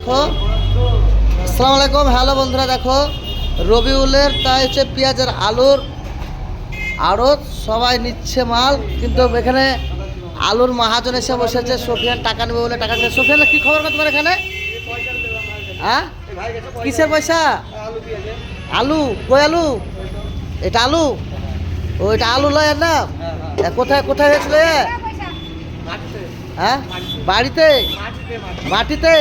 দেখো। আসসালামু আলাইকুম। হ্যালো বন্ধুরা, দেখো রবিউলের তাই হচ্ছে পেঁয়াজের আলুর আড়ত, সবাই নিচ্ছে মাল, কিন্তু এখানে আলুর মহাজন এসে বসেছে। সোফিয়ান টাকা নেবে বলে টাকা দিচ্ছে। সোফিয়ান, কি খবর তোমার এখানে? হ্যাঁ, কিসের পয়সা? আলু? কই আলু? এটা আলু? ও, এটা আলু লয় না? কোথায় কোথায় হয়েছিল? হ্যাঁ, বাড়িতে? মাটিতে?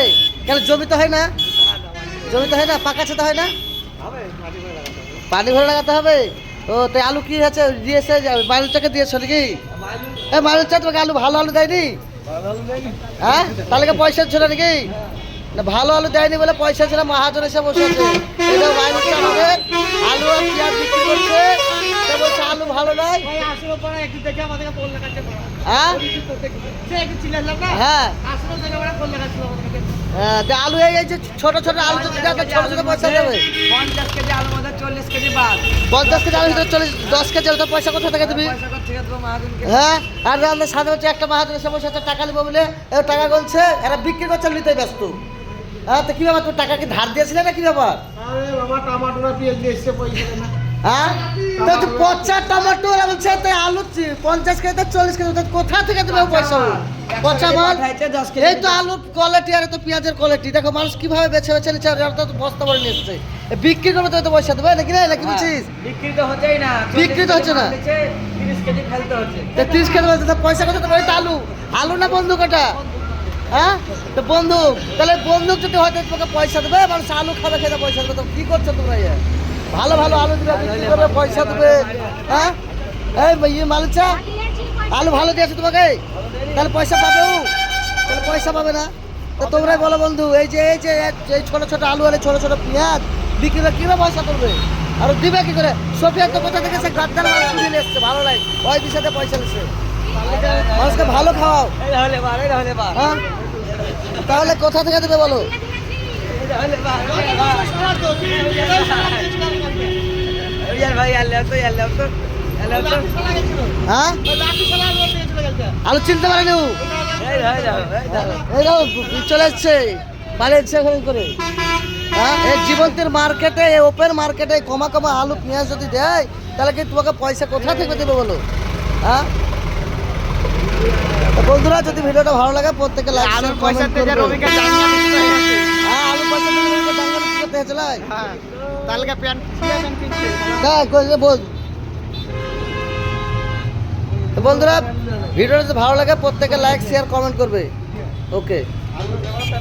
কেন, জমিতে হয় না? জমিতে হয় না, পাকা ছাতা হয় না? পানি ভরে লাগাতে হবে। ও, তাই আলু কি হয়েছে? দিয়েছে মাইলুচাকে দিয়েছো নাকি? মাইলুচা তোমাকে আলু, ভালো আলু দেয়নি? হ্যাঁ, তাহলে কি পয়সা ছিল নাকি? না, ভালো আলু দেয়নি বলে পয়সা ছিল, মহাজন এসে বসেছে। এটা মাইলুচা আমাদের আলু আর পেঁয়াজ বিক্রি করছে। বলছে আলু ভালো নয়। হ্যাঁ হ্যাঁ, আলু এই যে ছোট ছোট আলু, ছোট ছোট পয়সা দেবে। 50 কেজি আলুর মধ্যে 40 কেজি বাদ। 50 কেজি আলুর ভিতরে 10 কেজি আলু, পয়সা কোথা থেকে দিবি? হ্যাঁ, আর আমাদের সাথে হচ্ছে একটা মহাজনের সমস্যা হচ্ছে, টাকা নেবো বলে টাকা বলছে, এরা বিক্রি করছে, নিতে ব্যস্ত। হ্যাঁ, তো কি ব্যাপার, তোর টাকা কি ধার দিয়েছিলে না কি ব্যাপার? আরে বাবা, টমেটো পেঁয়াজ দিয়ে এসে পয়সা না। হ্যাঁ, তো পচা টমেটো বলছে, তাই আলু 50 কেজি 40 কেজি, কোথা থেকে দেবে পয়সা? পচা মাল। এই তো আলুর কোয়ালিটি আর তো পেঁয়াজের কোয়ালিটি দেখো, মানুষ কিভাবে বেছে বেছে নিচ্ছে। আর তো বস্তা ভরে নিয়ে এসছে, বিক্রি করবে তো পয়সা দেবে নাকি? নাকি বলছিস? বিক্রি তো হচ্ছেই না, বিক্রি তো হচ্ছে না। 30 কেজি ফেলতে হচ্ছে। 30 কেজি বলছে, পয়সা কত দেবে? আলু? আলু না বন্দুক ওটা? হ্যাঁ, তো বন্দুক। তাহলে বন্দুক যদি হয়তো তোমাকে পয়সা দেবে, মানুষ আলু খাবে, খেতে পয়সা দেবে। তো কি করছো তোমরা? ভালো ভালো আলু দিবে, বিক্রি করবে, পয়সা দেবে। হ্যাঁ, এই মালুচা আলু ভালো দিয়েছে তোমাকে, তাহলে পয়সা পাবে? তাহলে পয়সা পাবে না। তো তোমরাই বলো বন্ধু, এই যে এই ছোট ছোট আলু আর ছোট ছোট পেঁয়াজ বিক্রি করে কীভাবে পয়সা করবে? আর দিবে কি করে? সোফিয়া তো কোথা থেকে সে গাদ্দার মাল কিনে নিয়ে এসছে, ভালো লাগে, ওই দিশাতে পয়সা নিচ্ছে। মানুষকে ভালো খাওয়াও। হ্যাঁ, তাহলে কোথা থেকে দেবে বলো? হ্যাঁ, আলু চিনতে পারেনি ও। চলে এসছে, বাড়ি এসছে করে। হ্যাঁ, এই জীবন্তের মার্কেটে, ওপেন মার্কেটে কমা কমা আলু পেঁয়াজ যদি দেয়, তাহলে কি তোমাকে পয়সা কোথা থেকে দেবে বলো? হ্যাঁ, বন্ধুরা, যদি ভিডিওটা ভালো লাগে প্রত্যেকে লাইক শেয়ার কমেন্ট করবে। হ্যাঁ, আলু পয়সা দিয়ে দাঙ্গা করতে হয়েছিল। হ্যাঁ, তাহলে প্যান্ট কিনছে। হ্যাঁ, বল। বন্ধুরা, ভিডিওটা যদি ভালো লাগে প্রত্যেকে লাইক শেয়ার কমেন্ট করবে। ওকে।